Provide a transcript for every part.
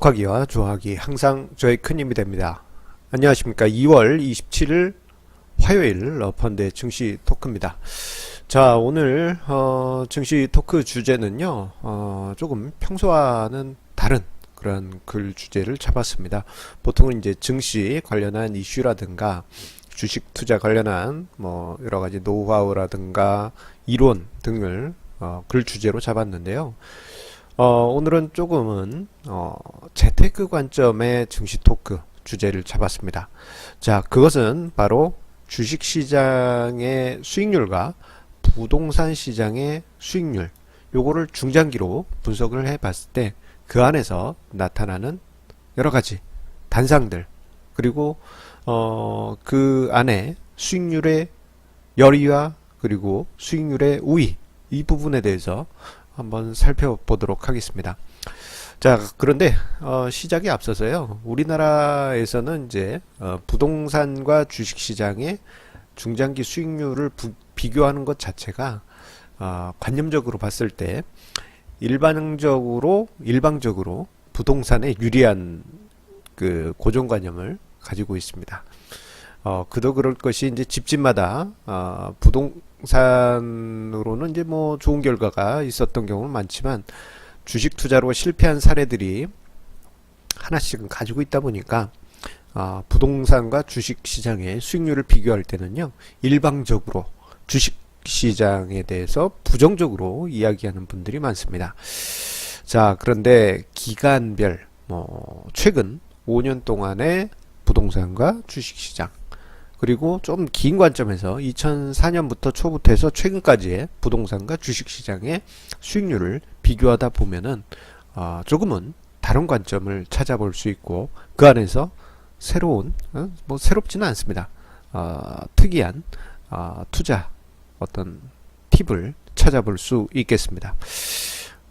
구독하기와 좋아하기 항상 저의 큰 힘이 됩니다. 안녕하십니까. 2월 27일 화요일 러펀드의 증시 토크입니다. 자, 오늘 증시 토크 주제는요, 조금 평소와는 다른 그런 글 주제를 잡았습니다. 보통은 이제 증시 관련한 이슈라든가 주식 투자 관련한 뭐 여러 가지 노하우라든가 이론 등을 글 주제로 잡았는데요. 오늘은 조금은 재테크 관점의 증시 토크 주제를 잡았습니다. 자, 그것은 바로 주식시장의 수익률과 부동산 시장의 수익률, 요거를 중장기로 분석을 해 봤을 때 그 안에서 나타나는 여러 가지 단상들, 그리고 그 안에 수익률의 열의와 그리고 수익률의 우위, 이 부분에 대해서 한번 살펴보도록 하겠습니다. 자, 그런데 시작에 앞서서요, 우리나라에서는 이제 부동산과 주식시장의 중장기 수익률을 비교하는 것 자체가 관념적으로 봤을 때 일방적으로 부동산에 유리한 그 고정관념을 가지고 있습니다. 그도 그럴 것이 이제 집집마다 부동산으로는 이제 뭐 좋은 결과가 있었던 경우는 많지만 주식 투자로 실패한 사례들이 하나씩은 가지고 있다 보니까 부동산과 주식 시장의 수익률을 비교할 때는요, 일방적으로 주식 시장에 대해서 부정적으로 이야기하는 분들이 많습니다. 자, 그런데 기간별 최근 5년 동안의 부동산과 주식 시장, 그리고 좀 긴 관점에서 2004년부터 초부터 해서 최근까지의 부동산과 주식시장의 수익률을 비교하다 보면은 조금은 다른 관점을 찾아볼 수 있고, 그 안에서 새로운, 뭐 새롭지는 않습니다. 특이한 투자 어떤 팁을 찾아볼 수 있겠습니다.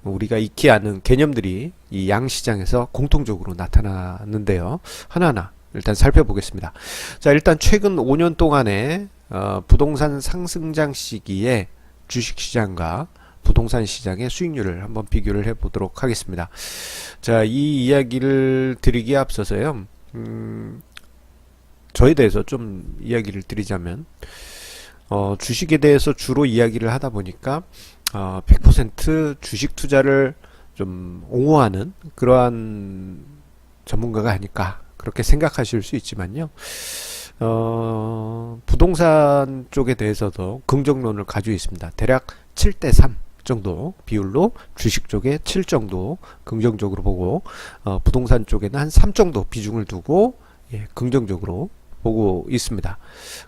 우리가 익히 아는 개념들이 이 양시장에서 공통적으로 나타나는데요. 하나하나 일단 살펴보겠습니다. 자, 일단 최근 5년 동안의 부동산 상승장 시기에 주식시장과 부동산 시장의 수익률을 한번 비교를 해보도록 하겠습니다. 자, 이 이야기를 드리기에 앞서서요, 저에 대해서 좀 이야기를 드리자면, 주식에 대해서 주로 이야기를 하다 보니까 100% 주식 투자를 좀 옹호하는 그러한 전문가가 아닐까, 그렇게 생각하실 수 있지만요, 부동산 쪽에 대해서도 긍정론을 가지고 있습니다. 대략 7대3 정도 비율로 주식 쪽에 7 정도 긍정적으로 보고, 부동산 쪽에는 한 3 정도 비중을 두고 긍정적으로 보고 있습니다.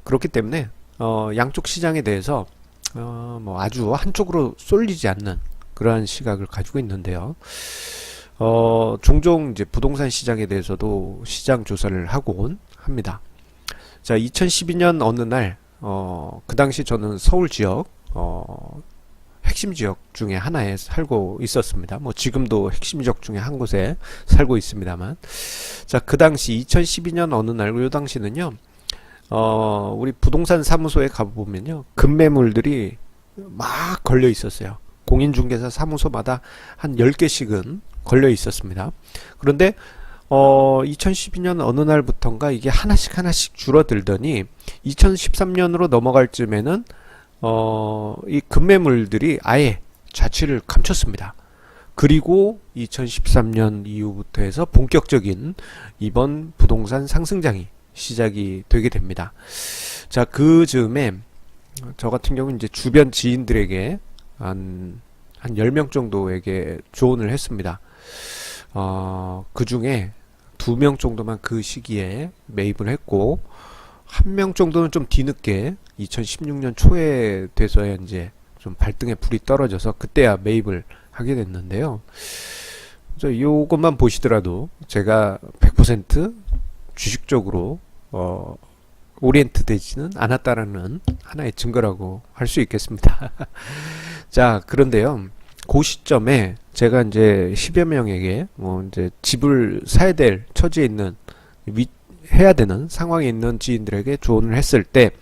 그렇기 때문에 양쪽 시장에 대해서 뭐 아주 한쪽으로 쏠리지 않는 그러한 시각을 가지고 있는데요. 종종 이제 부동산 시장에 대해서도 시장 조사를 하곤 합니다. 자, 2012년 어느 날, 그 당시 저는 서울 지역, 핵심 지역 중에 하나에 살고 있었습니다. 뭐 지금도 핵심 지역 중에 한 곳에 살고 있습니다만. 자, 그 당시 2012년 어느 날, 요 당시는요, 우리 부동산 사무소에 가보면요, 급매물들이 막 걸려 있었어요. 공인중개사 사무소마다 한 10개씩은 걸려 있었습니다. 그런데 2012년 어느 날부턴가 이게 하나씩 줄어들더니 2013년으로 넘어갈 쯤에는 이 급매물들이 아예 자취를 감췄습니다. 그리고 2013년 이후부터 해서 본격적인 이번 부동산 상승장이 시작이 되게 됩니다. 자, 그 즈음에 저 같은 경우는 이제 주변 지인들에게 한 10명 정도에게 조언을 했습니다. 그 중에 2명 정도만 그 시기에 매입을 했고, 1명 정도는 좀 뒤늦게 2016년 초에 돼서야 이제 좀 발등에 불이 떨어져서 그때야 매입을 하게 됐는데요. 요것만 보시더라도 제가 100% 주식적으로 오리엔트 되지는 않았다라는 하나의 증거라고 할 수 있겠습니다. 자, 그런데요, 그 시점에 제가 이제 10여 명에게 이제 집을 사야 될 처지에 있는, 해야 되는 상황에 있는 지인들에게 조언을 했을 때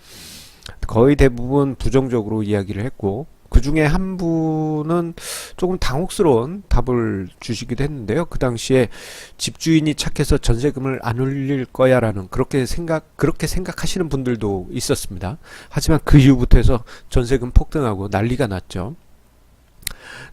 거의 대부분 부정적으로 이야기를 했고, 그 중에 한 분은 조금 당혹스러운 답을 주시기도 했는데요. 그 당시에 집주인이 착해서 전세금을 안 올릴 거야라는 그렇게 생각하시는 분들도 있었습니다. 하지만 그 이후부터 해서 전세금 폭등하고 난리가 났죠.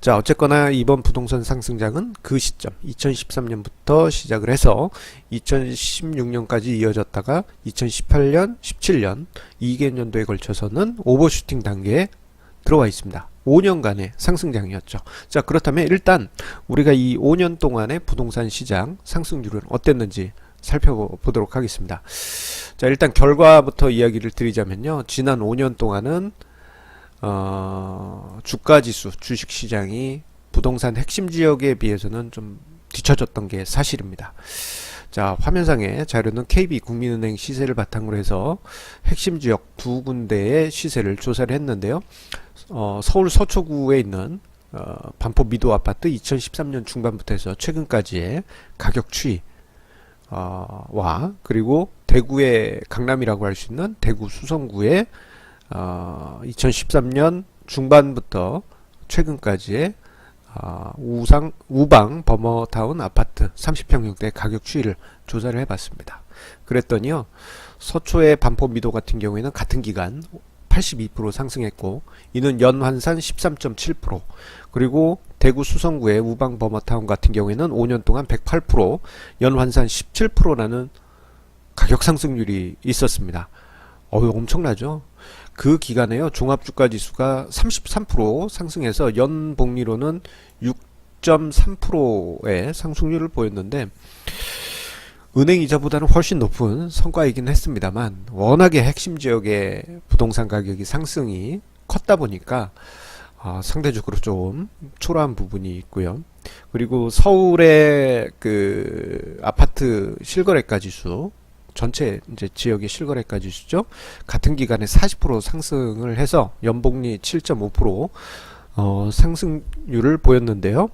자, 어쨌거나 이번 부동산 상승장은 그 시점 2013년부터 시작을 해서 2016년까지 이어졌다가 2018년, 17년 2개년도에 걸쳐서는 오버슈팅 단계에 들어와 있습니다. 5년간의 상승장이었죠. 자, 그렇다면 일단 우리가 이 5년 동안의 부동산 시장 상승률은 어땠는지 살펴보도록 하겠습니다. 자, 일단 결과부터 이야기를 드리자면요. 지난 5년 동안은 주가지수, 주식시장이 부동산 핵심 지역에 비해서는 좀 뒤처졌던 게 사실입니다. 자, 화면상의 자료는 KB국민은행 시세를 바탕으로 해서 핵심 지역 두 군데의 시세를 조사를 했는데요. 서울 서초구에 있는 반포 미도 아파트 2013년 중반부터 해서 최근까지의 가격 추이 와 그리고 대구의 강남이라고 할 수 있는 대구 수성구의 2013년 중반부터 최근까지의 우방 버머타운 아파트 30평형대 가격 추이를 조사를 해봤습니다. 그랬더니요, 서초의 반포 미도 같은 경우에는 같은 기간 82% 상승했고, 이는 연환산 13.7%, 그리고 대구 수성구의 우방 버머타운 같은 경우에는 5년 동안 108%, 연환산 17%라는 가격 상승률이 있었습니다. 엄청나죠? 그 기간에요, 종합주가지수가 33% 상승해서 연복리로는 6.3%의 상승률을 보였는데, 은행이자보다는 훨씬 높은 성과이긴 했습니다만, 워낙에 핵심 지역의 부동산 가격이 상승이 컸다 보니까 상대적으로 좀 초라한 부분이 있고요. 그리고 서울의 그 아파트 실거래가 지수, 전체 이제 지역의 실거래가 지수죠. 같은 기간에 40% 상승을 해서 연복리 7.5% 상승률을 보였는데요.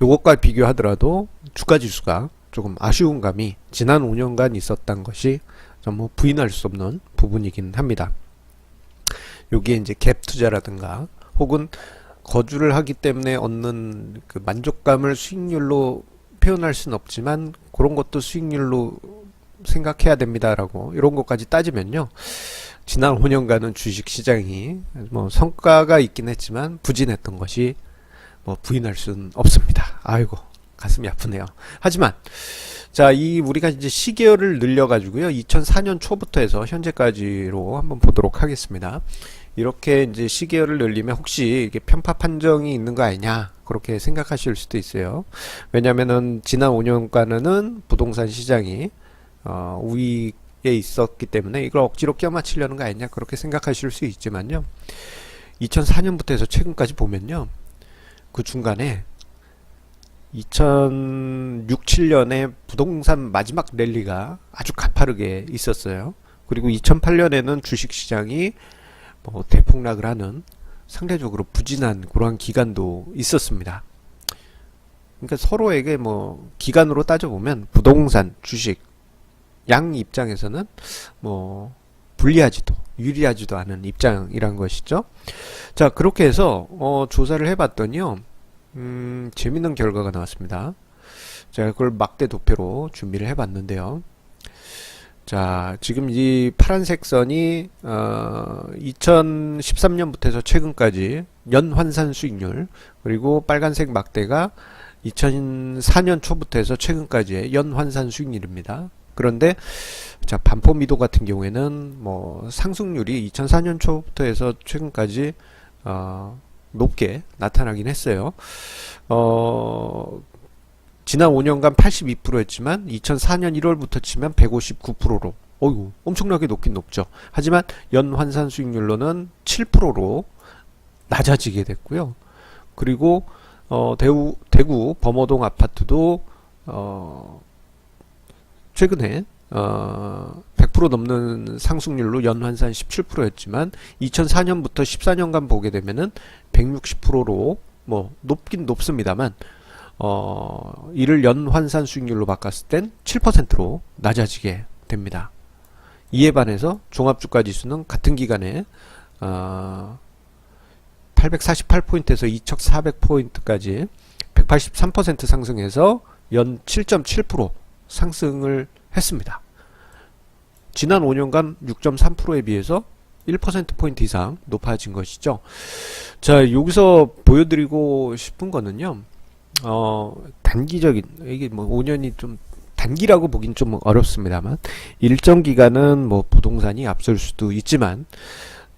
요것과 비교하더라도 주가 지수가 조금 아쉬운 감이 지난 5년간 있었던 것이 좀 부인할 수 없는 부분이긴 합니다. 여기에 이제 갭 투자라든가 혹은 거주를 하기 때문에 얻는 그 만족감을 수익률로 표현할 수는 없지만 그런 것도 수익률로 생각해야 됩니다라고 이런 것까지 따지면요, 지난 5년간은 주식시장이 성과가 있긴 했지만 부진했던 것이 부인할 수는 없습니다. 아이고, 가슴이 아프네요. 하지만 자, 우리가 이제 시계열을 늘려가지고요, 2004년 초부터 해서 현재까지로 한번 보도록 하겠습니다. 이렇게 이제 시계열을 늘리면 혹시 이게 편파 판정이 있는 거 아니냐, 그렇게 생각하실 수도 있어요. 왜냐면은 지난 5년간은 부동산 시장이 우위에 있었기 때문에 이걸 억지로 껴맞추려는 거 아니냐, 그렇게 생각하실 수 있지만요, 2004년부터 해서 최근까지 보면요, 그 중간에 2006, 7년에 부동산 마지막 랠리가 아주 가파르게 있었어요. 그리고 2008년에는 주식시장이 대폭락을 하는 상대적으로 부진한 그러한 기간도 있었습니다. 그러니까 서로에게 기간으로 따져보면 부동산, 주식 양 입장에서는 불리하지도 유리하지도 않은 입장이란 것이죠. 자, 그렇게 해서 조사를 해봤더니요, 재밌는 결과가 나왔습니다. 제가 그걸 막대 도표로 준비를 해봤는데요. 자, 지금 이 파란색 선이 2013년부터 해서 최근까지 연환산 수익률, 그리고 빨간색 막대가 2004년 초부터 해서 최근까지의 연환산 수익률입니다. 그런데 자, 반포미도 같은 경우에는 상승률이 2004년 초부터 해서 최근까지 높게 나타나긴 했어요. 지난 5년간 82%였지만 2004년 1월부터 치면 159%로 어이구, 엄청나게 높긴 높죠. 하지만 연환산 수익률로는 7%로 낮아지게 됐고요. 그리고 대구 범어동 아파트도 최근에 100% 넘는 상승률로 연환산 17%였지만 2004년부터 14년간 보게 되면은 160%로 높긴 높습니다만 이를 연환산 수익률로 바꿨을 땐 7%로 낮아지게 됩니다. 이에 반해서 종합주가지수는 같은 기간에 848포인트에서 2400포인트까지 183% 상승해서 연 7.7% 상승을 했습니다. 지난 5년간 6.3%에 비해서 1%포인트 이상 높아진 것이죠. 자, 여기서 보여드리고 싶은 거는요, 단기적인, 이게 뭐 5년이 좀 단기라고 보긴 좀 어렵습니다만, 일정 기간은 뭐 부동산이 앞설 수도 있지만,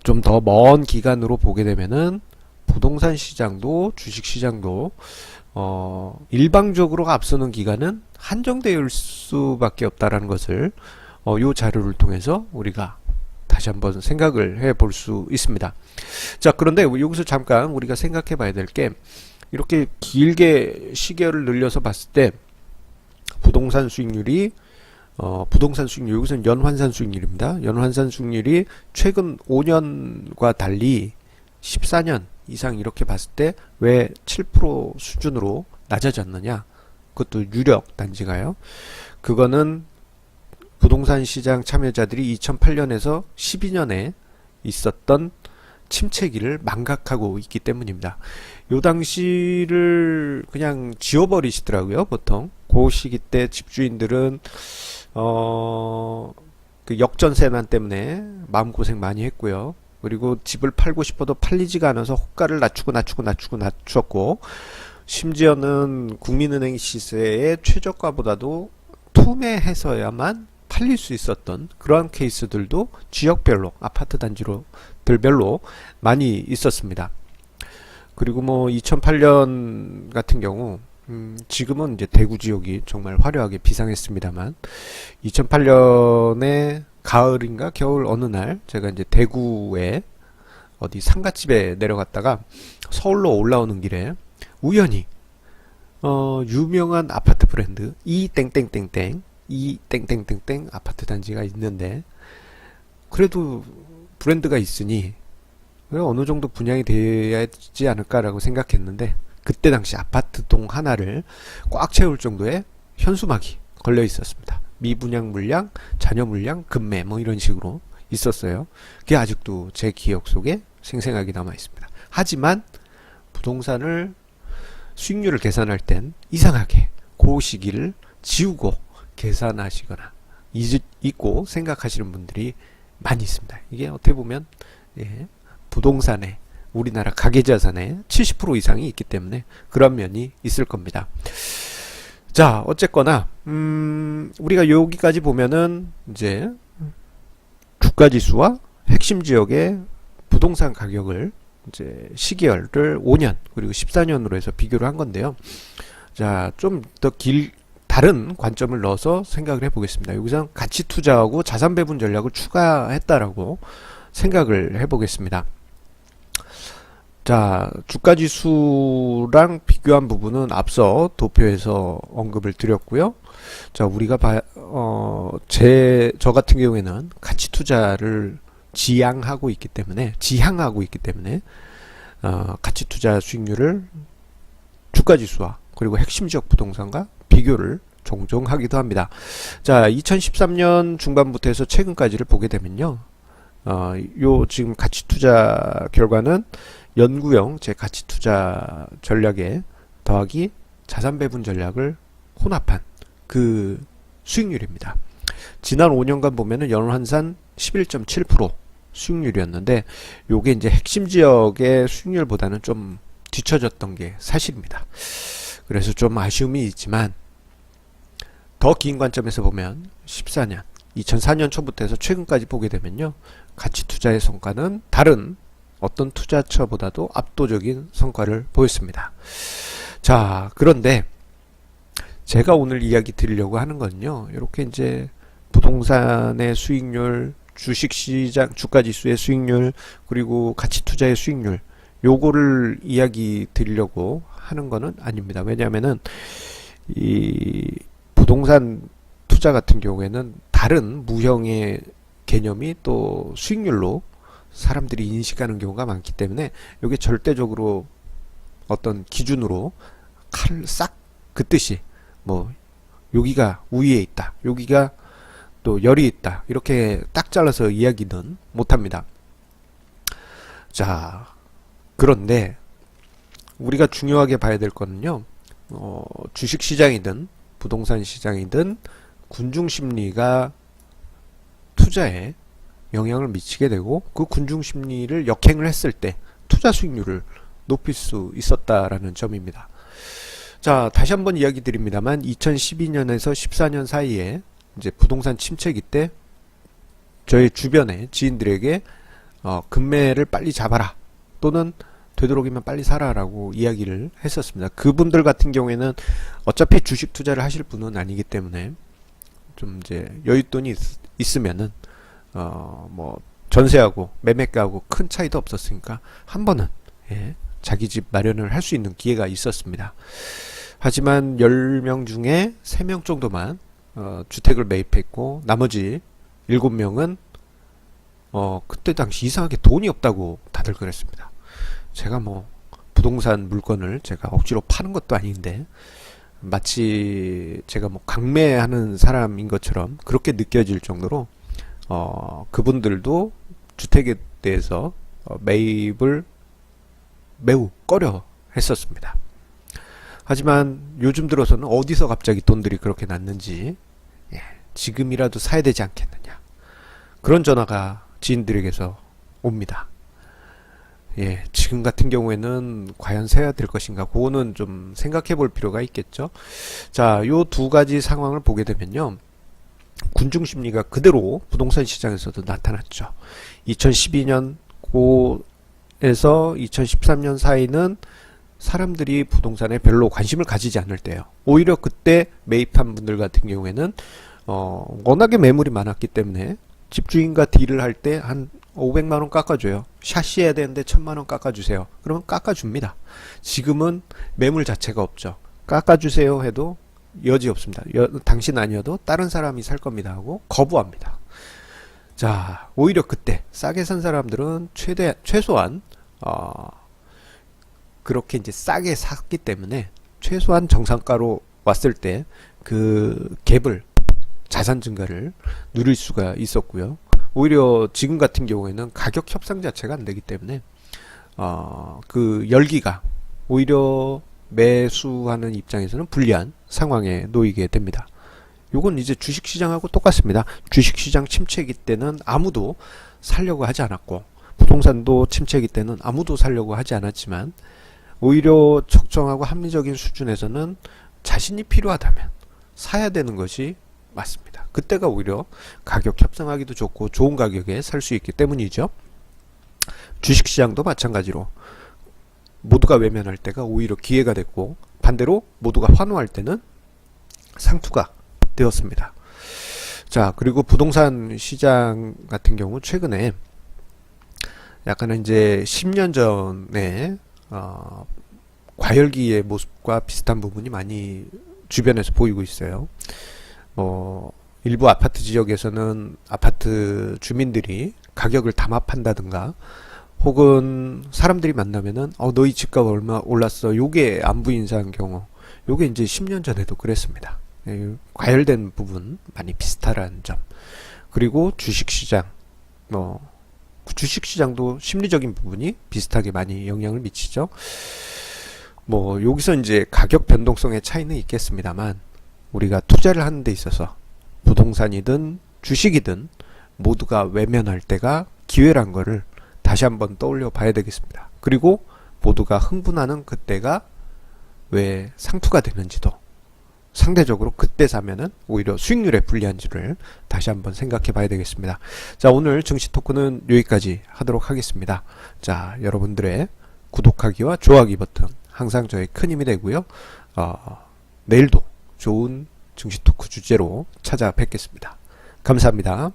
좀 더 먼 기간으로 보게 되면은, 부동산 시장도, 주식 시장도, 일방적으로 앞서는 기간은 한정될 수밖에 없다라는 것을, 요 자료를 통해서 우리가 다시 한번 생각을 해 볼 수 있습니다. 자, 그런데 여기서 잠깐 우리가 생각해 봐야 될 게, 이렇게 길게 시계를 늘려서 봤을 때 부동산 수익률이 부동산 수익률, 여기서는 연환산 수익률입니다. 연환산 수익률이 최근 5년과 달리 14년 이상 이렇게 봤을 때 왜 7% 수준으로 낮아졌느냐? 그것도 유력 단지가요. 그거는 부동산 시장 참여자들이 2008년에서 12년에 있었던 침체기를 망각하고 있기 때문입니다. 요 당시를 그냥 지워버리시더라고요. 보통 그 시기 때 집주인들은 그 역전세난 때문에 마음고생 많이 했고요. 그리고 집을 팔고 싶어도 팔리지가 않아서 호가를 낮추었고, 심지어는 국민은행 시세의 최저가보다도 투매해서야만 팔릴 수 있었던 그러한 케이스들도 지역별로, 아파트 단지들별로 많이 있었습니다. 그리고 뭐 2008년 같은 경우, 지금은 이제 대구 지역이 정말 화려하게 비상했습니다만, 2008년에 가을인가 겨울 어느 날 제가 이제 대구에 어디 상가집에 내려갔다가 서울로 올라오는 길에 우연히 유명한 아파트 브랜드 이 땡땡땡땡 아파트 단지가 있는데, 그래도 브랜드가 있으니 어느 정도 분양이 돼야지 않을까라고 생각했는데, 그때 당시 아파트동 하나를 꽉 채울 정도의 현수막이 걸려 있었습니다. 미분양 물량, 잔여 물량, 급매 뭐 이런 식으로 있었어요. 그게 아직도 제 기억 속에 생생하게 남아 있습니다. 하지만 부동산을 수익률을 계산할 땐 이상하게 그 시기를 지우고 계산하시거나 잊고 생각하시는 분들이 많이 있습니다. 이게 어떻게 보면 부동산에, 우리나라 가계자산의 70% 이상이 있기 때문에 그런 면이 있을 겁니다. 자, 어쨌거나 우리가 여기까지 보면은 이제 주가지수와 핵심 지역의 부동산 가격을 이제 시계열을 5년 그리고 14년으로 해서 비교를 한 건데요. 자, 좀 더 다른 관점을 넣어서 생각을 해보겠습니다. 여기서 가치 투자하고 자산 배분 전략을 추가했다라고 생각을 해보겠습니다. 자, 주가지수랑 비교한 부분은 앞서 도표에서 언급을 드렸고요. 자, 우리가 저 같은 경우에는 가치 투자를 지향하고 있기 때문에 가치 투자 수익률을 주가지수와 그리고 핵심 지역 부동산과 비교를 종종 하기도 합니다. 자, 2013년 중반부터 해서 최근까지를 보게 되면요. 요 지금 가치 투자 결과는 연구형 제 가치 투자 전략에 더하기 자산 배분 전략을 혼합한 그 수익률입니다. 지난 5년간 보면은 연환산 11.7% 수익률이었는데, 요게 이제 핵심 지역의 수익률보다는 좀 뒤처졌던 게 사실입니다. 그래서 좀 아쉬움이 있지만, 더 긴 관점에서 보면 14년, 2004년 초부터 해서 최근까지 보게 되면요, 가치 투자의 성과는 다른 어떤 투자처보다도 압도적인 성과를 보였습니다. 자, 그런데 제가 오늘 이야기 드리려고 하는 건요, 이렇게 이제 부동산의 수익률, 주식시장 주가지수의 수익률, 그리고 가치 투자의 수익률, 요거를 이야기 드리려고 하는 거는 아닙니다. 왜냐하면은 이 부동산 투자 같은 경우에는 다른 무형의 개념이 또 수익률로 사람들이 인식하는 경우가 많기 때문에 이게 절대적으로 어떤 기준으로 칼을 싹 긋듯이 뭐 여기가 우위에 있다, 여기가 또 열이 있다, 이렇게 딱 잘라서 이야기는 못합니다. 자, 그런데 우리가 중요하게 봐야 될 거는요, 주식시장이든 부동산 시장이든 군중심리가 투자에 영향을 미치게 되고 그 군중심리를 역행을 했을 때 투자 수익률을 높일 수 있었다라는 점입니다. 자, 다시 한번 이야기 드립니다만 2012년에서 14년 사이에 이제 부동산 침체기 때 저희 주변의 지인들에게 금매를 빨리 잡아라 또는 되도록이면 빨리 사라라고 이야기를 했었습니다. 그분들 같은 경우에는 어차피 주식 투자를 하실 분은 아니기 때문에 좀 이제 여윳돈이 있으면은 뭐 전세하고 매매가하고 큰 차이도 없었으니까 한 번은 자기 집 마련을 할 수 있는 기회가 있었습니다. 하지만 10명 중에 3명 정도만 주택을 매입했고 나머지 7명은 그때 당시 이상하게 돈이 없다고 다들 그랬습니다. 제가 뭐 부동산 물건을 제가 억지로 파는 것도 아닌데 마치 제가 뭐 강매하는 사람인 것처럼 그렇게 느껴질 정도로 그분들도 주택에 대해서 매입을 매우 꺼려 했었습니다. 하지만 요즘 들어서는 어디서 갑자기 돈들이 그렇게 났는지 지금이라도 사야 되지 않겠느냐 그런 전화가 지인들에게서 옵니다. 지금 같은 경우에는 과연 사야 될 것인가 그거는 좀 생각해 볼 필요가 있겠죠. 자, 요 두 가지 상황을 보게 되면요, 군중심리가 그대로 부동산 시장에서도 나타났죠. 2012년 고에서 2013년 사이는 사람들이 부동산에 별로 관심을 가지지 않을 때요. 오히려 그때 매입한 분들 같은 경우에는 워낙에 매물이 많았기 때문에 집주인과 딜을 할 때 한 500만원 깎아줘요. 샤시 해야 되는데 1000만원 깎아주세요. 그러면 깎아줍니다. 지금은 매물 자체가 없죠. 깎아주세요 해도 여지 없습니다. 당신 아니어도 다른 사람이 살 겁니다 하고 거부합니다. 자, 오히려 그때 싸게 산 사람들은 최소한 그렇게 이제 싸게 샀기 때문에 최소한 정상가로 왔을 때 그 갭을 자산 증가를 누릴 수가 있었고요. 오히려 지금 같은 경우에는 가격 협상 자체가 안 되기 때문에 그 열기가 오히려 매수하는 입장에서는 불리한 상황에 놓이게 됩니다. 요건 이제 주식시장하고 똑같습니다. 주식시장 침체기 때는 아무도 살려고 하지 않았고 부동산도 침체기 때는 아무도 살려고 하지 않았지만 오히려 적정하고 합리적인 수준에서는 자신이 필요하다면 사야 되는 것이 맞습니다. 그때가 오히려 가격 협상하기도 좋고 좋은 가격에 살 수 있기 때문이죠. 주식시장도 마찬가지로 모두가 외면할 때가 오히려 기회가 됐고 반대로 모두가 환호할 때는 상투가 되었습니다. 자, 그리고 부동산 시장 같은 경우 최근에 약간은 이제 10년 전에 과열기의 모습과 비슷한 부분이 많이 주변에서 보이고 있어요. 일부 아파트 지역에서는 아파트 주민들이 가격을 담합한다든가 혹은 사람들이 만나면은 너희 집값 얼마 올랐어 요게 안부 인사한 경우 요게 이제 10년 전에도 그랬습니다. 과열된 부분 많이 비슷하다는 점. 그리고 주식시장 주식시장도 심리적인 부분이 비슷하게 많이 영향을 미치죠. 여기서 이제 가격 변동성의 차이는 있겠습니다만 우리가 투자를 하는 데 있어서 부동산이든 주식이든 모두가 외면할 때가 기회란 거를 다시 한번 떠올려 봐야 되겠습니다. 그리고 모두가 흥분하는 그때가 왜 상투가 되는지도 상대적으로 그때 사면은 오히려 수익률에 불리한지를 다시 한번 생각해 봐야 되겠습니다. 자, 오늘 증시 토크는 여기까지 하도록 하겠습니다. 자, 여러분들의 구독하기와 좋아하기 버튼 항상 저의 큰 힘이 되고요. 내일도 좋은 증시 토크 주제로 찾아뵙겠습니다. 감사합니다.